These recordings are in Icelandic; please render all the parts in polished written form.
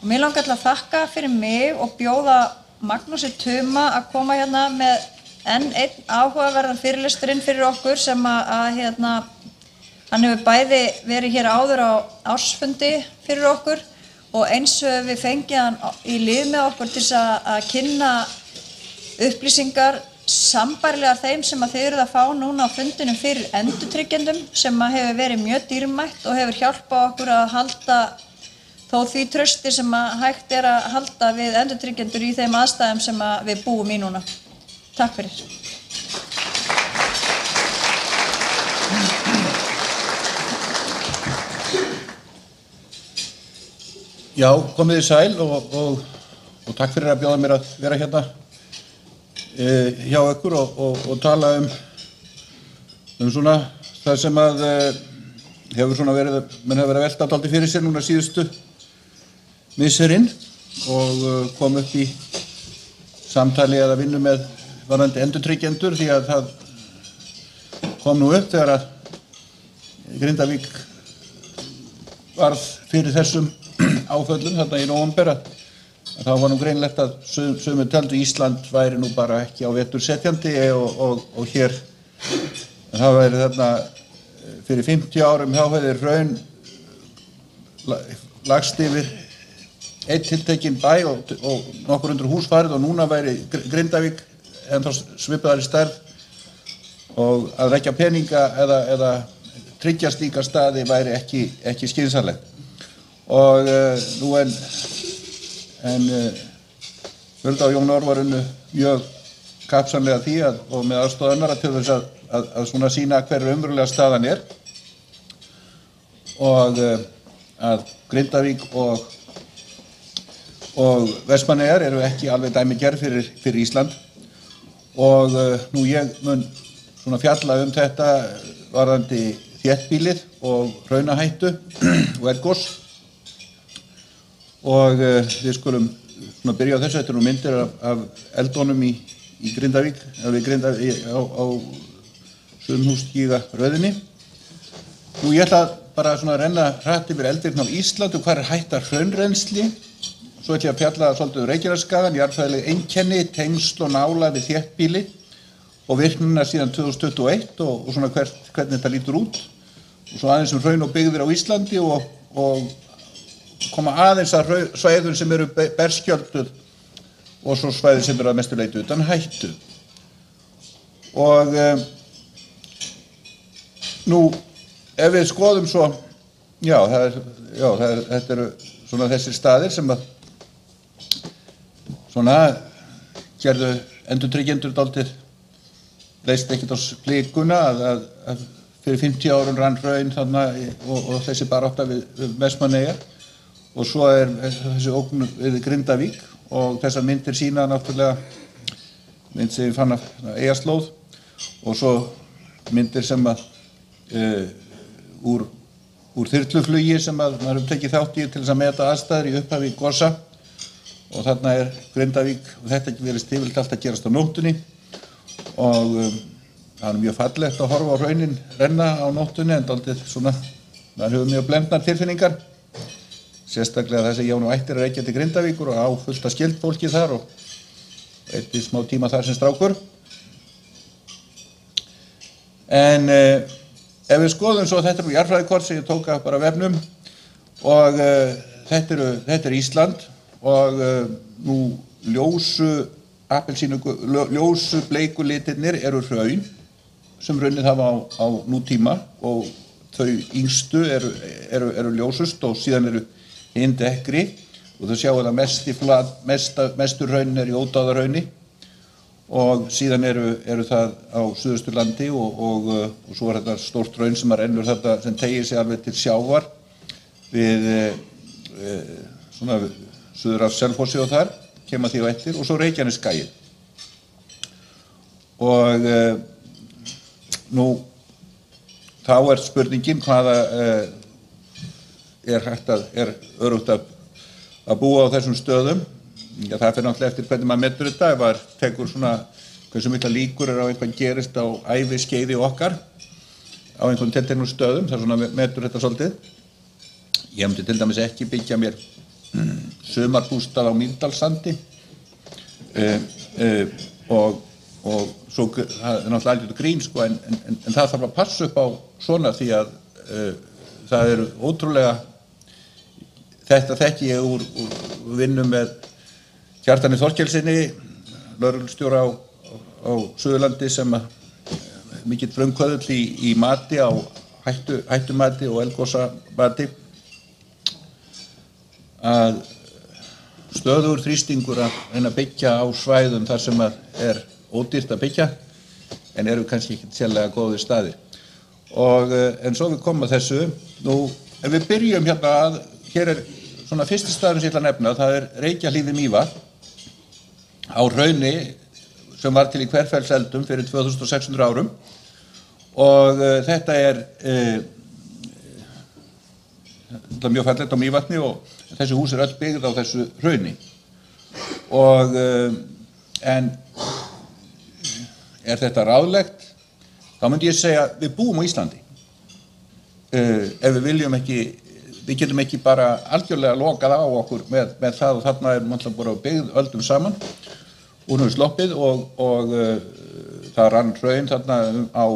Og mér langar til að þakka fyrir mig og bjóða Magnúsi Tuma að koma hérna með enn einn áhugaverðan fyrirlesturinn fyrir okkur sem hann hefur bæði verið hér áður á ársfundi fyrir okkur og eins við fengið hann í lið með okkur til að kynna upplýsingar sambærilegar þeim sem þið eruð að fá núna á fundinum fyrir endurtryggjendum sem hefur verið mjög dýrmætt og hefur hjálpað okkur að halda þó því trausti sem hægt að halda við endurtryggjendur í þeim aðstæðum sem við búum í núna. Takk fyrir. Já, komið þið sæl og takk fyrir að bjóða mér að vera hérna hjá ykkur og tala svona það sem að hefur svona verið, menn hefur verið að velta dálítið fyrir sér núna síðustu misserinn og kom upp í samtali eða vinnu með varðandi endurtryggjendur því að það kom nú upp þegar að Grindavík varð fyrir þessum áföllum þarna í nóvember að þá var nú greinlegt að sumir töldu Ísland væri nú bara ekki á vetur setjandi og hér það væri þarna fyrir 50 árum þá hefði hraun lagst yfir einn tiltekinn bæ og nokkur undir hús farið og núna væri Grindavík ennþá svipaðar í stærð og að leggja peninga eða tryggja slíka staði væri ekki skynsamlegt og nú en Hulda og Jón Orvar unnu mjög kappsamlega því og með aðstoð annarra til þess að svona sýna hver raunverulega staðan og að Grindavík og Vestmannaeyjar eru ekki alveg dæmigerð fyrir Ísland og nú ég mun svona fjalla þetta varðandi þéttbýlið og hraunahættu og eldgos og við skulum svona byrja á þessu, þetta nú myndir af eldónum í Grindavík, á Suðurhúsgíga röðinni. Nú ég ætla bara svona að renna hratt yfir eldirinn á Íslandi og hvað hætta hraunrennsli. Svo ætla ég að fjalla svolítið Reykjanesskagann, jarðfræðileg einkenni, tengsl og nálægð við þéttbýli og virknina síðan 2021 og svona hvernig þetta lítur út. Og svo aðeins hraun og byggðir á Íslandi og koma aðeins að svæðum sem eru berskjölduð og svo svæðum sem eru að mestu leyti utan hættu. Og nú ef við skoðum svo, þetta eru svona þessir staðir sem að svona gerðu endurtryggjendur dálítið leist ekkert á blikuna að fyrir 50 árum rann hraun þarna og þessi barátta við Vestmannaeyjar og svo þessi ógn við Grindavík og þessar myndir sýna náttúrulega mynd sem ég fann af Eyjaslóð og svo myndir sem að úr þyrluflugi sem að maður hefur tekið þátt í til þess að meta aðstæður í upphafi gosa og þarna Grindavík og þetta virðist yfirleitt allt að gerast á nóttunni og það mjög fallegt að horfa á hraunin renna á nóttunni en dálítið svona maður hefur mjög blendnar tilfinningar sérstaklega þess að ég á nú ættir að reykja til Grindavíkur og á fullt af skyldfólki þar og eitt smá tíma þar sem strákur. En ef við skoðum svo þetta jarðfræðikort sem ég tók af bara vefnum og þetta Ísland og nú ljósu bleiku litirnir eru hraun sem runnið hafa á nútíma og þau yngstu eru ljósust og síðan eru hinn dekkri og þú sjáu að mestur raunin í Ódáðahrauni og síðan eru það á Suðausturlandi og svo þetta stórt raun sem rennur þetta sem teygir sig alveg til sjávar við svona suður af Selfossi og þar kemur því á eftir og svo Reykjanesskagi og nú þá spurningin hvaða er öruggt að búa á þessum stöðum. Já, það fyrir náttúrulega eftir hvernig maður metur þetta, ef maður tekur svona hversu mikla líkur á eitthvað gerist á æviskeiði okkar á einhvern tilteknum stöðum, það svona metur þetta svolítið. Ég myndi til dæmis ekki byggja mér sumarbústað á Mýrdalssandi og svo það er náttúrulega algjört grín sko, en það þarf að passa upp á svona því að það eru ótrúlega þetta þekki ég úr vinnu með Kjartani Þorkelssyni, lögreglustjóra á Suðurlandi sem mikill frumkvöðull í mati á hættumati og eldgosamati að stöðugur þrýstingur að reyna að byggja á svæðum þar sem er ódýrt að byggja en eru kannski ekki sérlega góðir staðir og en svo við komum að þessu nú ef við byrjum hérna að hér er svona fyrsti staður sem ég ætla að nefna það er Reykjahlíð í Mývatn á hrauni sem var til í Hverfellseldum fyrir 2600 árum og þetta er mjög fallegt á Mývatni og þessi hús er öll byggð á þessu hrauni og en er þetta ráðlegt þá myndi ég segja við búum á Íslandi ef við viljum ekki við getum ekki bara algjörlega lokað á okkur með það og þarna er náttúrulega bara byggð öldum saman úr nú sloppið og það rann hraun þarna á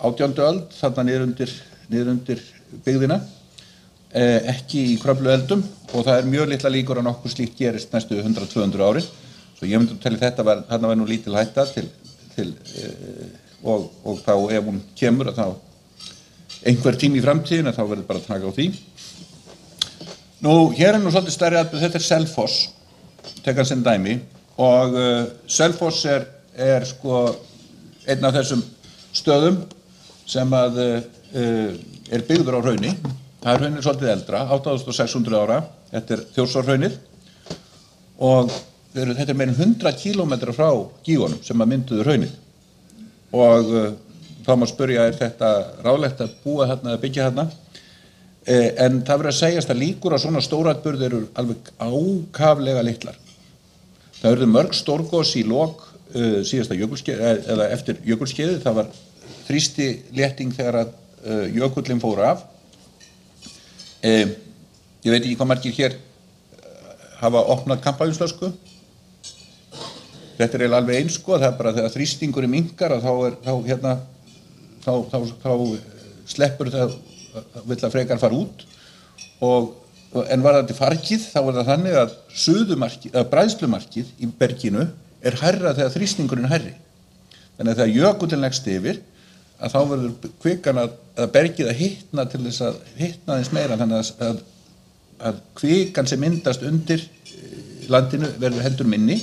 18. öld þarna niður undir byggðina ekki í Kröflueldum og það er mjög litla líkur að nokkuð slíkt gerist næstu 100-200 árin svo ég myndi að telja þetta þarna var nú lítil hætta og þá ef hún kemur að þá einhver tími í framtíðin að þá verður bara að taka á því nú hér er nú svolítið stærri atburð þetta er Selfoss tekan sem dæmi og Selfoss er sko einn af þessum stöðum sem að er byggður á hrauni það hraun er svolítið eldra 8600 ára þetta er Þjórsárhraunið og þetta er meira en 100 kílómetra frá gígunum sem að mynduðu hraunið og þá má spyrja er þetta ráðlegt að búa þarna að byggja þarna en það verður að segjast að líkur á svona stóratburð eru alveg ákaflega litlar það urðu mörg stórgos í lok síðasta jökulskeið eða eftir jökulskeiðið það var þrýsti létting þegar að jökullinn fór af ég veit ekki hvað margir hér hafa opnað kampavínsflösku þetta er eiginlega alveg eins sko það er bara þegar þrýstingurinn minnkar að þá sleppur það vill að frekar fara út en varðandi fargið þá er það þannig að suðumarkið eða bræðslumarkið í berginu er hærra þegar þrýstingurinn er hærri þannig að þegar jökullinn leggst yfir að þá verður kvikan að bergið að hitna til þess að hitna aðeins meira þannig að kvikan sem myndast undir landinu verður heldur minni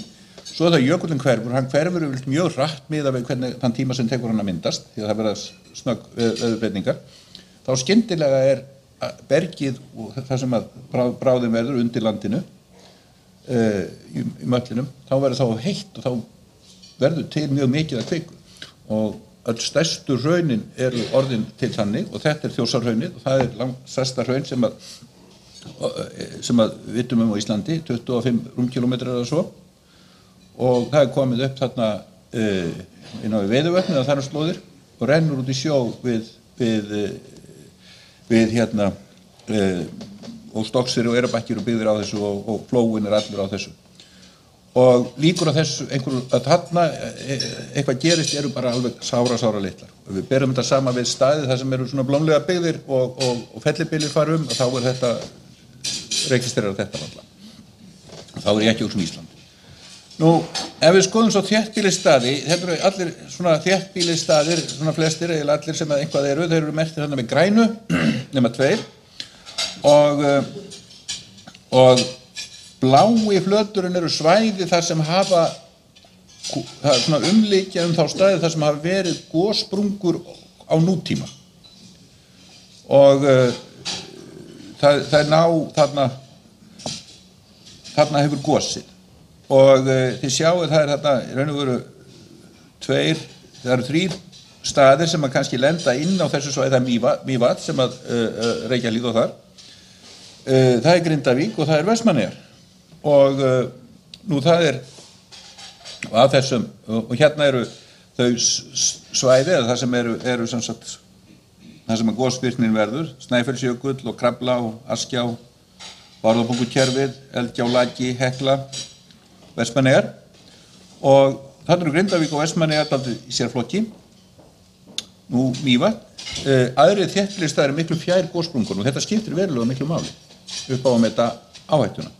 svo þegar jökullinn hverfur, hann hverfur mjög hratt miðað við hvernig þann tíma sem tekur hann að myndast því að það verða snögg veðurbreytingar þá skyndilega er bergið og það sem að bráðin verður undir landinu í möllinum þá verður þá heitt og þá verður til mjög mikið að kviku og öll stærstu hraunin eru orðin til þannig og þetta er Þjórsárhraunið og það er langstærsta hraun sem að vitum á Íslandi 25 rúmkilometrar eða svo og það er komið upp þarna inn á Veiðivötni eða þar slóðir og rennur út í sjó við hérna og Stokkseyri og Eyrarbakkir og byggðir á þessu og flóin er allur á þessu og líkur á þessu að þarna eitthvað gerist eru bara alveg sára litlar og við berum þetta sama við staðið þar sem eru svona blómlega byggðir og fellibyljir fara og þá er þetta registrerar þetta alltaf þá er ég ekki úr Ísland nú ef við skoðum svo þéttbýlisstaði þetta eru allir svona þéttbýlisstaðir svona flestir eða allir sem eitthvað eru þeir eru merktir þarna með grænu nema 2 og blái flöturinn eru svæði þar sem hafa það er svona umlykja þá staði þar sem hafa verið gossprungur á nútíma og það er ná þarna hefur gosið og þið sjáu það er þarna í raun og veru 2 það eru 3 staðir sem að kannski lenda inn á þessu svæði það er Mývatn sem að Reykjahlíð og þar það er Grindavík og það er Vestmannaeyjar og nú það er að þessum og hérna eru þau svæði eða það sem eru sem sagt það sem að gosvirknin verður Snæfellsjökull og Krafla og Askja Bárðarbungukerfið, Eldgjá, Hekla, Vestmannaeyjar og þarna eru Grindavík og Vestmannaeyjar dálítið í sérflokki. Nú Mývatn, aðrir þéttbýlisstaðir eru miklu fjær gossprungunum og þetta skiptir verulega miklu máli upp á að meta áhættuna.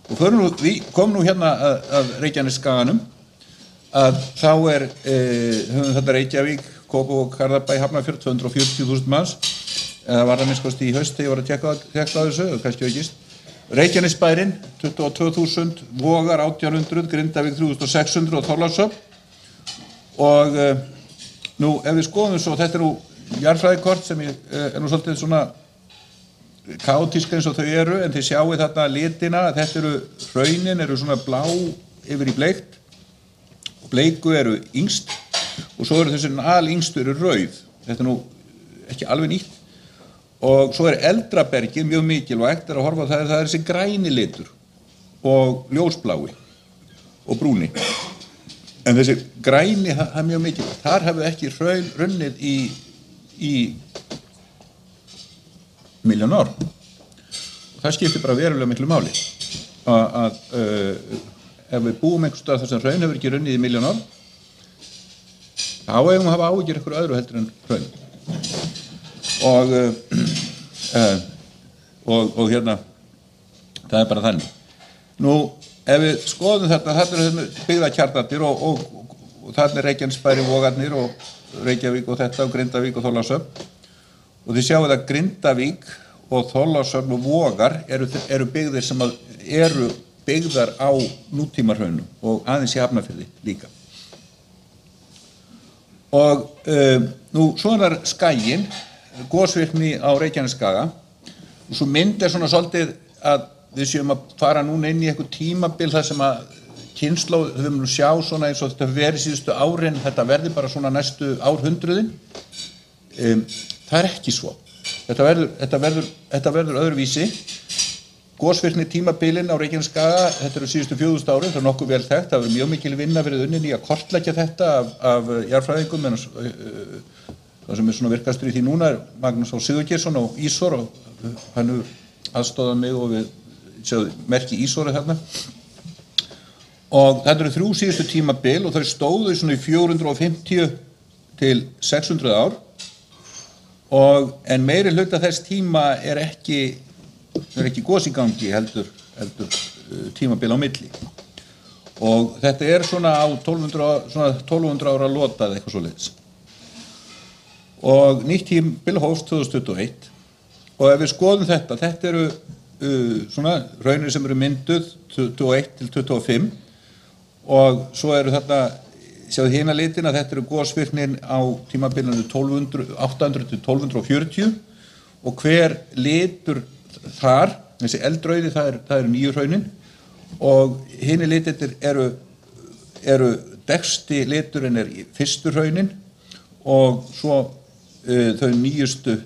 Og komum nú hérna að Reykjanesskaganum að þá höfum þetta Reykjavík, Kópavog, Garðabæ, Hafnarfjörð, 240.000 manns, eða var það minnst í haust þegar ég var að tekla þessu, kannski aukist. Reykjanesbærinn, 22.000, Vogar, 1.800, Grindavík, 3.600 og Þorlákshöfn. Og nú, ef við skoðum svo, þetta nú jarðfræðikort sem nú svolítið svona kaotísk eins og þau eru, en þið sjáu þarna litina, þetta hraunin eru svona blá yfir í bleikt og bleiku eru yngst og svo eru þessi alyngstu eru rauð. Þetta nú ekki alveg nýtt. Og svo eldra bergið mjög mikilvægt að horfa á það þessi græni litur og ljósblái og brúni. En þessi græni það er mjög mikilvægt. Þar hefur ekki runnið í milljón ár. Og það skiptir bara verulega miklu máli. Ef við búum einhvers staðar þar sem hraun hefur ekki runnið í milljón ár, þá eigum við að hafa áhyggjur einhverju öðru heldur en hraun. Og hérna, það er bara þannig. Nú, ef við skoðum þarna eru byggðakjarnarnir og þarna Reykjanesbær, Vogarnir og Reykjavík og þetta og Grindavík og Þorlákshöfn. Og þið sjáu að Grindavík og Þorlákshöfn og Vogar eru byggðir sem eru byggðar á nútímarhraunum og aðeins í Hafnarfirði líka. Og nú, svona skaginn, gosvirkni á Reykjanesskaga og svo mynd svona svolítið að við séum að fara núna inn í eitthvað tímabil þar sem að kynslóð, við höfum nú sjá svona eins og þetta verið síðustu árin, þetta verði bara svona næstu árhundruðin. Það ekki svo. Þetta verður öðruvísi. Gosvirkni tímabilin á Reykjanesskaga, þetta eru síðustu 4.000 árin, það er nokkuð vel þekkt, það verður mjög mikil vinna verið unnin í að kortleggja þetta af jarðfræðingum, en það sem svona virkastur í því núna Magnús Á. Sigurgeirsson og Ísor og hann aðstóðað mig og við sjáum merki Ísori þarna. Og þetta eru 3 síðustu tímabil og þau stóðu svona í 450 til 600 ár en meiri hluta þess tíma er ekki gos í gangi heldur tímabil á milli. Og þetta svona á 1200 ára lotað eitthvað svoleiðis. Og nýtt tímabil hófst 2021 og ef við skoðum þetta eru svona raunir sem eru mynduð 21 til 25 og svo eru þarna, sjáðu hina litina, þetta eru gosvirknin á tímabilinu 800 til 1240 og hver litur þar, þessi eldrauði, það eru nýju hraunin og hini litirnir eru dekksti liturinn fyrstu hraunin og svo þau nýjustu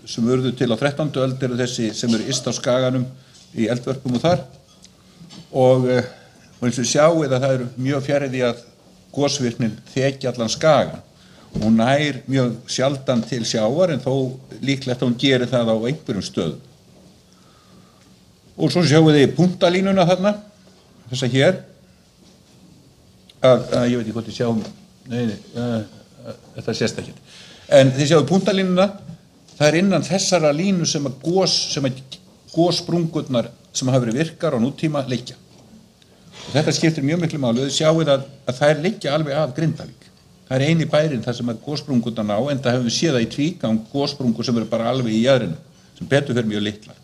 sem urðu til á 13. öld eru þessi sem eru yst á skaganum í eldvörpum og þar og eins og sjáið að það eru mjög fjarri því að gosvirknin þekja allan skagan. Hún nær mjög sjaldan til sjávar en þó líklegt að hún gerir það á einhverjum stöðum. Og svo sjáum við punktalínuna þarna, þessa hér, ég veit ekki hvort ég sjáum, þetta sést ekki. En þið sjáum punktalínuna, það innan þessara línu sem að gossprungurnar sem hafa verið virkar á nútíma liggja. Og þetta skiptir mjög miklu máli og þið sjáum að þær liggja alveg að Grindavík. Það eini bærinn þar sem að gossprungurnar ná, en það hefur við séð það í tvígang gossprungur sem eru bara alveg í jaðrinu, sem betur fyrir mjög litlar.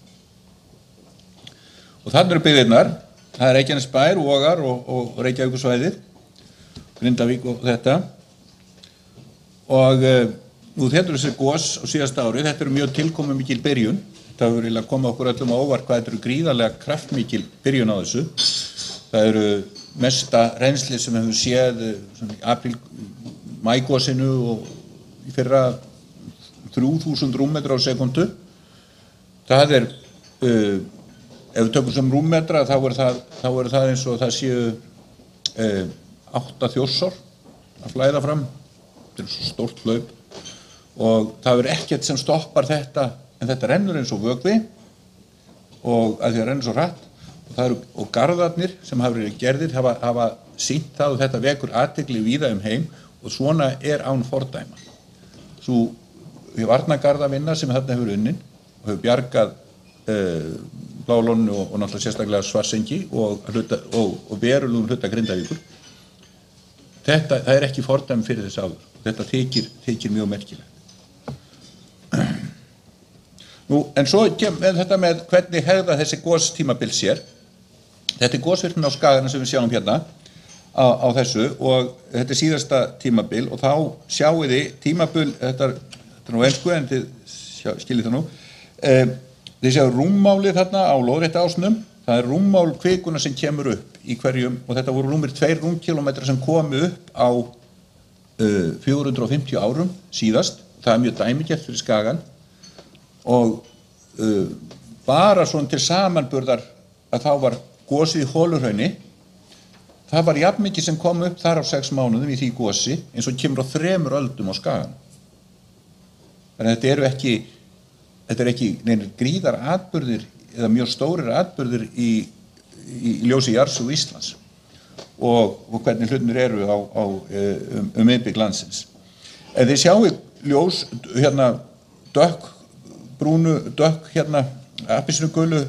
Og þannig eru byggðirnar, það Reykjanesbær, Vogar og Reykjavíkursvæðið, Grindavík og þetta. Og nú þetta eru þessi gos á síðasta ári, þetta eru mjög tilkomið mikil byrjun. Það hefur eiginlega komið okkur öllum á óvart hvað þetta eru gríðarlega kraftmikil byrjun á þessu. Það eru mesta reynsli sem hefur séð í maígosinu og í fyrra 3000 rúmmetra á sekundu. Það ef við tökum sem rúmmetra þá er það eins og það séu 8 Þjórsár að flæða fram. Þetta er svo stórt hlaup og það er ekkert sem stoppar þetta en þetta rennur eins og vökvi og að því að renna svo hratt og garðarnir sem hafa verið gerðir hafa sýnt það og þetta vekur athygli víða heim og svona án fordæma. Sú varnargarðavinna sem þarna hefur unnin og hefur bjargað Bláalóni og náttúrulega sérstaklega Svartsengi og verulegum hluta Grindavíkur. Það ekki fordæmi fyrir þess áður. Þetta þykir mjög merkilegt. En svo kemur þetta með hvernig hegða þessi gostímabil sér. Þetta gosvirknin á Skaganum sem við sjáum hérna á þessu og þetta síðasta tímabil og þá sjáið þið tímabil, þetta nú ensku en þið skiljið það nú, þið sjáu rúmmálið þarna á lóðréttaásnum, það rúmmál kvikuna sem kemur upp í hverjum og þetta voru rúmir 2 rúmkilometrar sem komu upp á 450 árum síðast, það mjög dæmigert fyrir Skagan og bara svona til samanburðar að þá var gosið í Holuhrauni, það var jafnmikið sem kom upp þar á 6 mánuðum í því gosi eins og kemur á 3 öldum á Skagan. Þannig að þetta er ekki neinir gríðar atburðir eða mjög stórir atburðir í ljósi jarðsögu Íslands og hvernig hlutirnir eru innbygg landsins. Ef þið sjáu ljós hérna dökk hérna appelsínugulu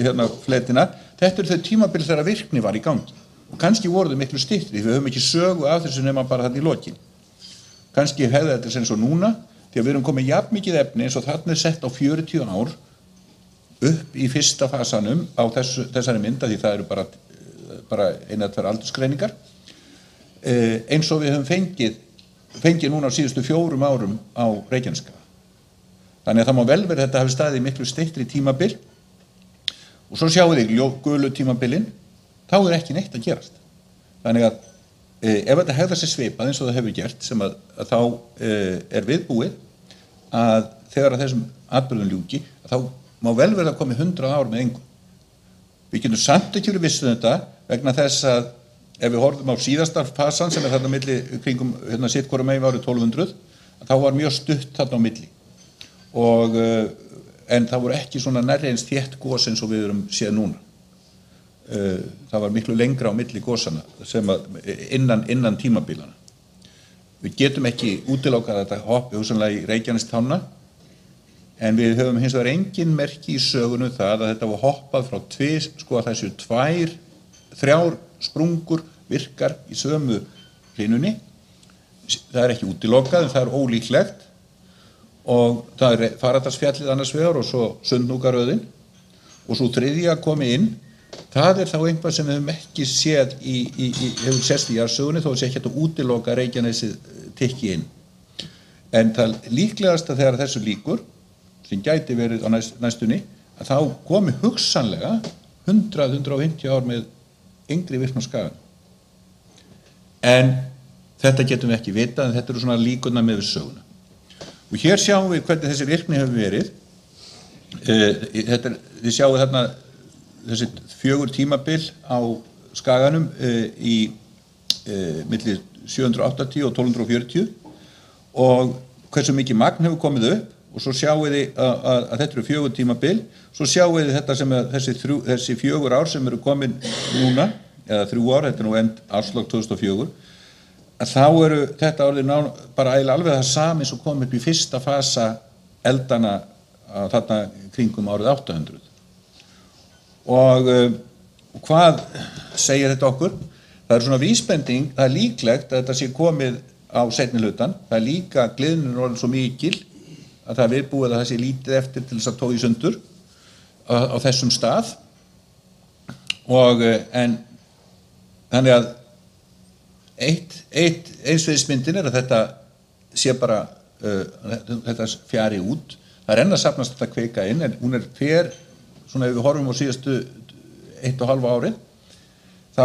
hérna fletina, þetta þau tímabil þegar virkni var í gangi og kannski voru þau miklu styttri, við höfum ekki sögu af þessu nema bara þarna í lokin. Kannski hefði þetta sem svo núna því að við erum komið jafn mikið efni eins og þarna sett á 40 ár upp í fyrsta fasanum á þessari mynda því það eru bara 1-2 aldursgreiningar eins og við höfum fengið núna á síðustu 4 árum á Reykjaneskaga. Þannig að það má vel verið þetta hafi staðið miklu styttri tímabil og svo sjáu þið gulu tímabilin, þá ekki neitt að gerast. Þannig að ef þetta hegðar sér svipað eins og það hefur gert sem að þá viðbúið að þegar að þessum atburðum ljúki þá má vel verið að komi 100 ár með engum. Við getum samt ekki verið vissu þetta vegna þess að ef við horfum á síðasta fasan sem þarna milli kringum sitt hvora megin árið 1200 þá var mjög stutt þarna á milli og en það voru ekki svona nærri eins þétt gos eins og við erum séð núna. Það var miklu lengra á milli gosana sem að innan tímabilana. Við getum ekki útilokað þetta hoppi hugsanlega í Reykjanestána en við höfum hins vegar engin merki í sögunum það að þetta var hoppað frá þessu 2-3 sprungur virkar í sömu hlínunni. Það ekki útilokað en það ólíklegt og það Faradalsfjallið annars vegar og svo Sundhnúkaröðin og svo þriðja komi inn. Það þá einhvað sem við höfum ekki séð hefur sést í jarðsögunni þó sé ekki að útiloka Reykjanesið tikki inn. En það líklegast að þegar þessu líkur sem gæti verið á næstunni að þá komi hugsanlega 100-150 ár með yngri virkni á Skaganum. En þetta getum við ekki vitað en þetta eru svona líkurnar með við söguna. Og hér sjáum við hvernig þessi virkni hefur verið. Þið sjáum þarna þessi 4 tímabil á Skaganum í milli 780 og 1240 og hversu mikið magn hefur komið upp og svo sjáum við að þetta eru 4 tímabil, svo sjáum við þetta sem þessi 4 ár sem eru komin núna, eða 3 ár, þetta end árslok 2004, að þá eru þetta orðið bara eiginlega alveg það sami eins og kom upp í fyrsta fasa eldana þarna kringum árið 800. Og hvað segir þetta okkur? Það svona vísbending, það líklegt að þetta sé komið á seinni hlutan, það líka gliðnunin orðin svo mikil að það viðbúið að það sé lítið eftir til þess að toga í sundur á þessum stað og en þannig að eins viðsmyndin að þetta sé bara þetta fjari út, það enn að safnast þetta kvika inn en hún fer svona ef við horfum á síðastu 1,5 árið þá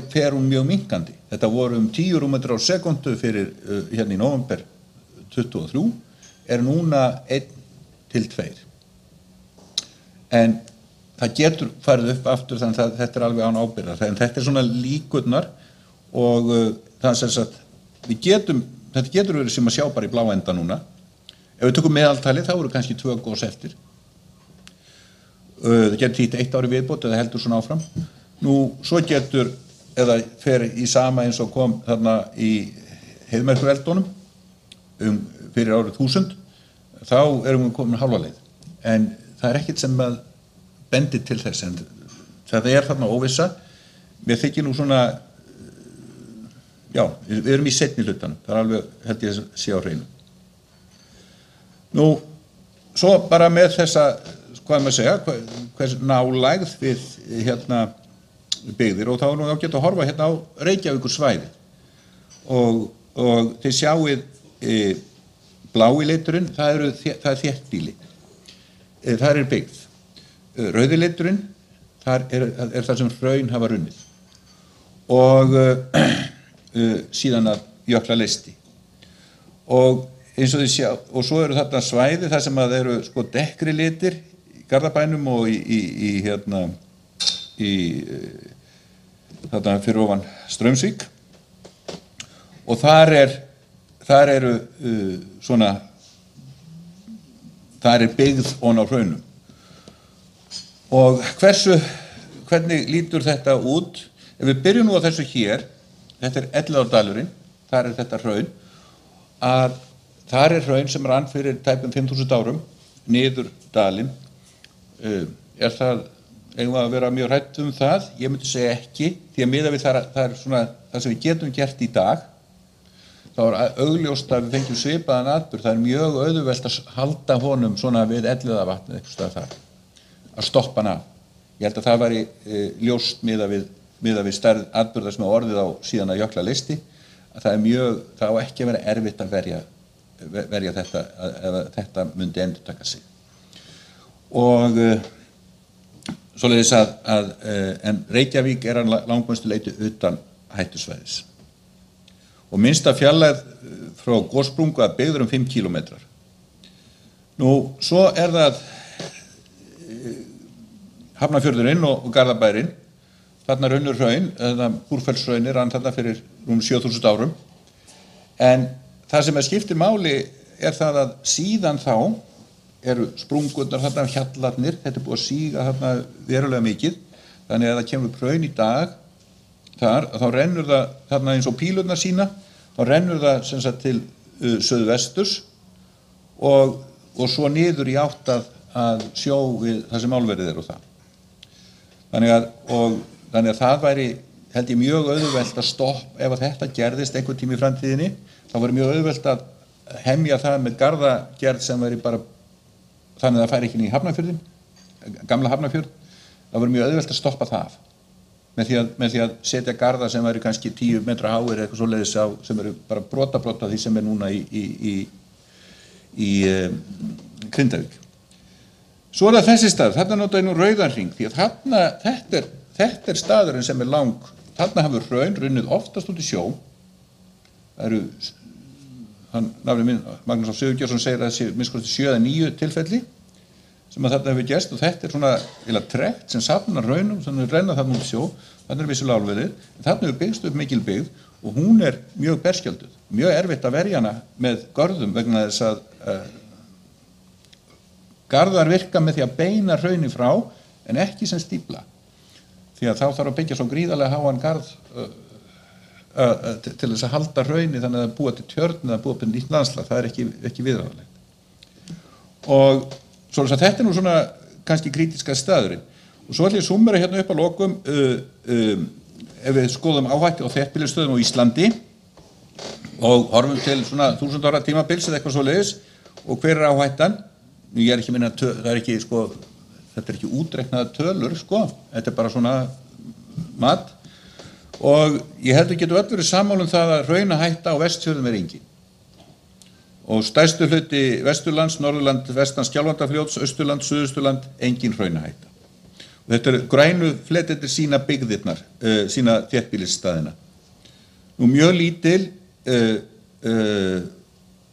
fer hún mjög minnkandi. Þetta voru 10 rúmmetrar á sekundu fyrir hérna í nóvember 23 núna 1-2. En það getur farið upp aftur þannig að þetta alveg án ábyrgðar. En þetta svona líkurnar og það sem sagt þetta getur verið sem að sjá bara í blá enda núna. Ef við tökum meðaltalið þá eru kannski 2 gos eftir. það getur þýtt 1 ár í viðbót eða heldur svona áfram. Nú, svo getur, eða fer í sama eins og kom þarna í heiðmerkureldunum fyrir árið 1000, þá erum við komin hálfa leið. En það er ekkert sem að bendir til þess, en þetta er þarna óvissa. Mér þykir nú svona, já, við erum í seinni hlutanum, það er alveg, held ég að sé á hreinu. Nú, svo bara með þessa, hvað maður segja, hvers nálægð við byggðir, og þá er nú ágætt að horfa á Reykjavíkursvæði og þið sjáið blái liturinn, það er þéttbýli, þar er byggð. Rauði liturinn, þar er það sem hraun hafa runnið og síðan að jöklaleysti. Og eins og þið sjá, og svo eru þarna svæði þar sem að eru sko dekkri litir í Garðabænum og þarna fyrir ofan Straumsvík, og þar eru svona, þar er byggð ofan á hraunum. Og hvernig lítur þetta út? Ef við byrjum nú á þessu hér, þetta er Elliðaárdalurinn, þar er þetta hraun, að þar er hraun sem rann fyrir tæpum 5000 árum, niður dalinn. Er það, eigum við að vera mjög hrædd það? Ég myndi segja ekki, því að miðað við það er svona það sem við getum gert í dag, þá er augljóst að við fengjum svipaðan atburð. Það er mjög auðvelt að halda honum svona við Elliðavatnið eitthvað stað þar, að stoppa hann af. Ég held að það væri ljóst miðað við stærð atburðar sem er orðið á síðan að jöklaleysti, að það á ekki að vera erfitt að verja þetta, ef þetta myndi endurtaka sig. Og svoleiðis en Reykjavík er að langmestu leyti utan hættusvæðis. Og minnsta fjarlægð frá gossprungu að byggður 5 kilometrar. Nú, svo er það Hafnarfjörðurinn og Garðabærinn, þarna runnur hraun, Búrfellshraunir rann þarna fyrir 7000 árum. En það sem skiptir máli er það að síðan þá eru sprungurnar þarna, hjallarnir, þetta er búið að síga þarna verulega mikið, þannig að það kemur hraun í dag þar, þá rennur það þarna eins og pílurnar sína, þá rennur það sem sagt til suðvesturs og svo niður í átt að sjó við það sem álverið og það. Þannig að það væri, held ég, mjög auðvelt að stoppa, ef að þetta gerðist einhvern tíma í framtíðinni, þá væri mjög auðvelt að hemja það með garðagerð sem væri bara, þannig að það færi ekki inn í Hafnarfjörðin, gamla Hafnarfjörð, það væri mjög auðvelt að stoppa það með því að setja garða sem væri kannski 10 metra háir eða eitthvað svoleiðis á, sem eru bara brota því sem er núna í Grindavík. Svo er það þessi stað, þarna notaði nú rauðan hring, því að þetta er staðurinn sem er þarna hafur hraun runnið oftast út í sjó. Það eru, nafni minn, Magnús Á. Sigurgeirsson segir að það sé minnst 7 eða 9 tilfelli sem að þarna hefur gerst, og þetta er svona trekt sem safnar hraunum, þannig að renna þarna út í sjó, þarna er vissulega álverið, en þarna hefur byggst upp mikil byggð og hún er mjög berskjölduð, mjög erfitt að verja hana með görðum vegna þess að garðar virka með því að beina hrauni frá en ekki sem stífla, því að þá þarf að byggja svo gríðarlega háan garð til þess að halda hrauni, þannig að búa til tjörn eða búa til nýtt landslag, það er ekki viðráðanlegt. Og svo þetta er nú svona kannski krítiska staðurinn. Og svo ætlum ég að summera hérna upp að lokum, ef við skoðum áhættu á þéttbýlisstöðum á Íslandi og horfum til svona 1000 ára tímabils eða eitthvað svoleiðis, og hver er áhættan? Ég er ekki minna, það er ekki, sko, þetta er ekki útreiknaða tölur, sko, þetta er bara svona mat, og ég held að getum öll verið sammála það að hraunahætta á Vestfjörðum er engin. Og stærstu hluti Vesturlands, Norðurland, vestan Skjálfandafljóts, Austurland, Suðausturland, engin hraunahætta. Og þetta er grænu fletirnir sína byggðirnar, sína þéttbýlisstaðina. Nú mjög lítil,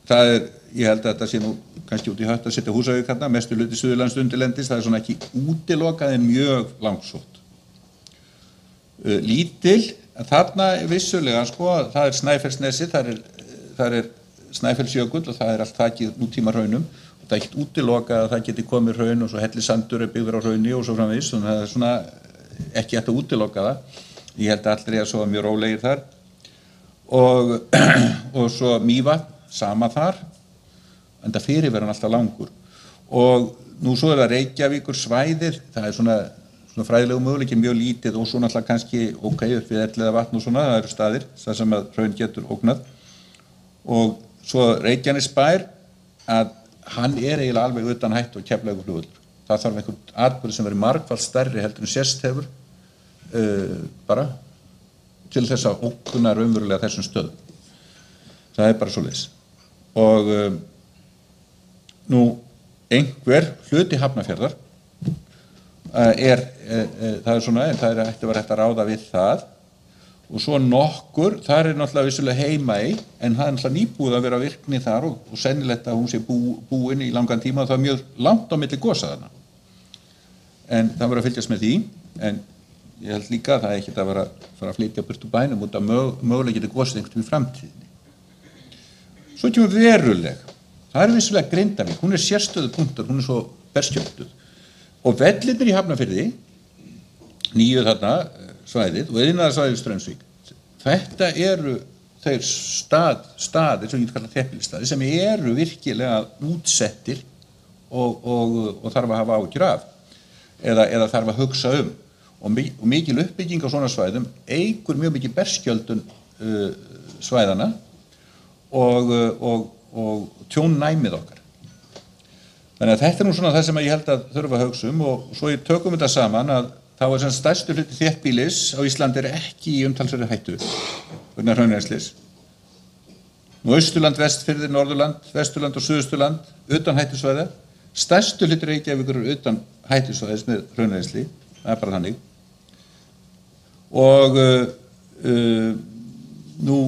það er, ég held að þetta sé nú kannski út í hött að setja Húsavík hérna, mestu hluti Suðurlands undirlendis, það er svona ekki útilokað en mjög langsótt. Lítil, þarna vissulega, sko, það er Snæfellsnesi, það er Snæfellsjökull og það er allt þakið nútíma hraunum. það er ekkert útilokað að það geti komið hraun og svo hellisandur byggður á hrauni og svo framvegis, þannig að það er svona ekki hægt að útiloka það. Ég held að allir eiga svo mjög rólegir þar og svo Mývatn, sama þar, en það fyrirveran alltaf langur. Og nú svo það Reykjavíkur svæðið, það er svona fræðilegu möguleiki mjög lítið og svo náttúrulega kannski upp við Elliðavatn og svona, það eru staðir þar sem að hraun getur ógnað. Og svo Reykjanesbær, að hann eiginlega alveg utan hættu og Keflavíkurflugvöllur. Það þarf einhvern atburð sem verið margfalt stærri heldur en sést hefur bara til þess að ógna raunverulega þessum stöðum. Það er bara svoleiðis. Og nú einhver hluti Hafnarfjarðar það er svona, en það ætti að vera hægt að ráða við það. Og svo nokkur, þar er náttúrulega vissulega Heimaey, en það er náttúrulega nýbúið að vera virkni þar og sennilegt að hún sé búin í langan tíma og það er mjög langt á milli gosa þarna. En það verður að fylgjast með því, en ég held líka að það er ekkert að fara að flytja burt úr bænum út af mögulega geti gosið einhvern í framtíðinni. Svo kemur veruleg. Það er vissulega Grindavík, hún er sérstöðu punktur, hún er svo berskjölduð. Og vellirnir í Hafnarfirði, nýju þarna svæðið og iðnaðarsvæðið Straumsvík, þetta eru þeir staðir sem ég kalla þéttbýlisstaðir sem eru virkilega útsettir og þarf að hafa áhyggjur af eða þarf að hugsa og mikil uppbygging á svona svæðum eykur mjög mikið berskjöldun svæðana og tjónnæmið okkar. Þannig að þetta er nú svona það sem ég held að þurfa að hugsa og svo ég tökum þetta saman að þá er sem stærstu hluti þéttbýlis á Íslandi ekki í umtalsverðri hættu vegna hraunrennslis. Nú Austurland, Vestfirðir, Norðurland, Vesturland og Suðusturland utan hættusvæða. Stærstu hluti Reykjavíkur eru utan hættusvæðis með hraunrennsli, það er bara þannig. Og nú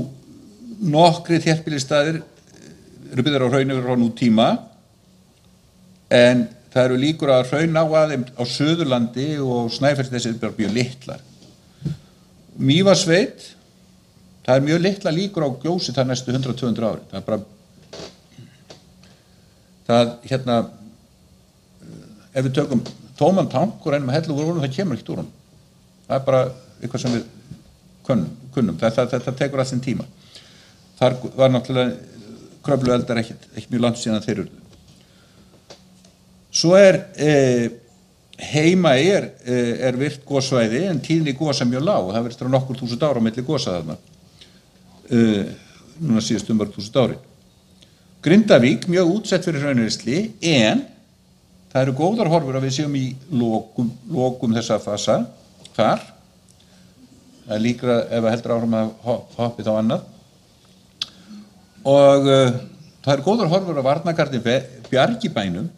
nokkri þéttbýlisstaðir eru byggðir á hraun yfir á nútíma, en það eru líkur að hraun á aðeim á Suðurlandi og Snæfellsnesi þessi er bara mjög litlar. Mývatnssveit, það er mjög litlar líkur á gjósi það næstu 100-200 ári. Það er bara, ef við tökum tóman tank og reynum að hella úr honum, það kemur ekkert úr honum. Það er bara eitthvað sem við kunnum. Það tekur alls tíma. Þar var náttúrulega Kröflueldar ekki mjög langt síðan þeir urðu. Svo Heimaey er virkt gossvæði en tíðni gosa mjög lág. Það verður eftir nokkur þúsund ára á milli gosa þarna. Núna síðast mörg þúsund ári. Grindavík mjög útsett fyrir hraunrennsli en það eru góðar horfur að við séum í lokum þessa fasa þar. Það er líkra ef að heldur áfram að hoppi þá annað. Og það eru góðar horfur að varnargarði Bjargibænum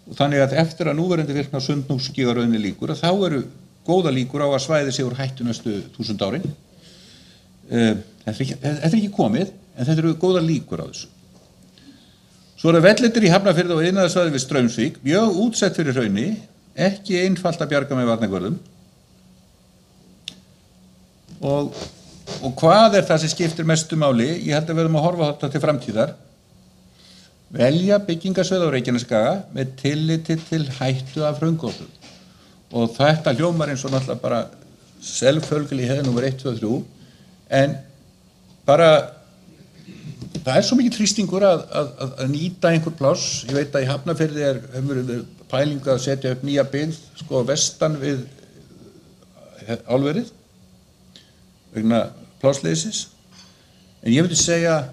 og þannig að eftir að núverandi virkna Sundhnúksgígarauðni líkur að þá eru góða líkur á að svæði sig úr hættu næstu 1000 árin. Þetta er ekki komið, en þetta eru góða líkur á þessu. Svo eru vellirnir í Hafnarfirði og iðnaðarsvæði við Straumsvík, mjög útsett fyrir hrauni, ekki einfalt að bjarga með varnargörðum. Og hvað er það sem skiptir mestu máli? Ég held að við verðum að horfa þetta til framtíðar. Velja byggingarsvæði á Reykjanesskaga með tilliti til hættu af hraungosum. Og þetta hljómar eins og náttúrulega bara selvfölgli hefði númer 1, 2, 3, en bara það er svo mikið þrýstingur að nýta einhver pláss. Ég veit að í Hafnarfirði hefur pæling að setja upp nýja byggð vestan við álverið vegna plássleysis. En ég myndi segja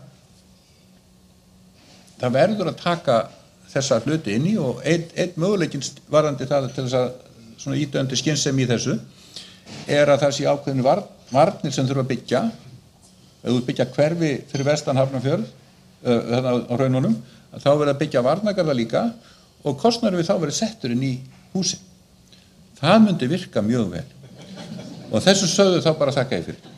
það verður að taka þessa hluti inn í og einn möguleikinn varðandi það til þess að svona ýta undir skynsemi í þessu að það sé ákveðin varnir sem þurfa að byggja. Ef þú byggja hverfi fyrir vestan Hafnarfjörð þarna á hraununum, þá verður að byggja varnargarða líka og kostnaðurinn við þá verður settur inn í húsi. Það myndi virka mjög vel. Og þessu sögðu þá bara þakka ég fyrir.